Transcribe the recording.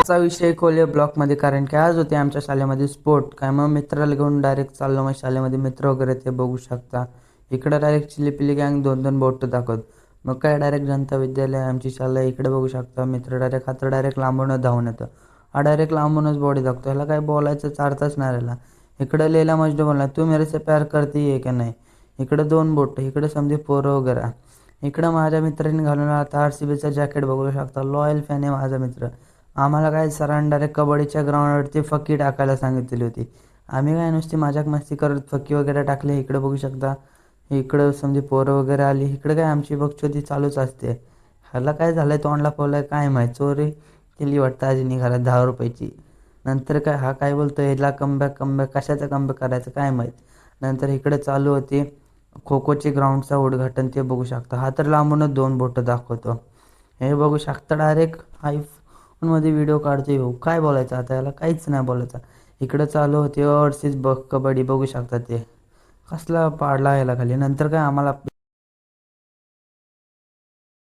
चा विषय खोले ब्लॉकमध्ये, कारण की आज होते आमच्या शाळेमध्ये स्पोर्ट. काय मग मित्राला घेऊन डायरेक्ट चाललो मग शाळेमध्ये. मित्र वगैरे ते बघू शकता. इकडे डायरेक्ट चिलीपिली गँग 2-2 बोट दाखवत. मग काय डायरेक्ट जनता विद्यालय आमची शाळा. इकडे बघू शकता मित्र डायरेक्ट हात डायरेक्ट लांबूनच धावून येतं. हा डायरेक्ट लांबूनच बॉडी दाखवतो. ह्याला काय बोलायचं चारताच नाही राहिला. इकडे लैला मजनू बोलला तू मेरे से प्यार करती है का नाही. इकडे 2 बोट. इकडे समजे पोरं वगैरे. इकडं माझ्या मित्रांनी घालून आता RCBचं जॅकेट बघू शकता. लॉयल फॅन आहे माझा मित्र. आम्हाला काय सरांनी डायरेक्ट कबड्डीच्या ग्राउंडवरती फक्की टाकायला सांगितलेली होती. आम्ही काय नुसती मजाक मस्ती करत फक्की वगैरे टाकले. इकडे बघू शकता. इकडं समजे पोरं वगैरे आली. इकडे काय आमची बकचोदी चालूच असते. ह्याला काय झालंय तोंडला पवलाय काय माहीत. चोरी केली वाटतं आज निघाला 10 रुपयाची. नंतर काय हा काय बोलतो ह्याला कमबॅक कशाचा कमबॅक करायचं काय माहीत. नंतर इकडे चालू होती खो खोची ग्राउंडचं उद्घाटन. ते बघू शकता. हा तर लांबूनच 2 बोटं दाखवतो. हे बघू शकता डायरेक्ट मध्ये व्हिडिओ काढतोय. हो काय बोलायचं आता याला काहीच नाही बोलायचं. इकडं चालू होते ओव्हरसीज कबड्डी बघू शकता. ते कसला पाडला याला खाली. नंतर काय आम्हाला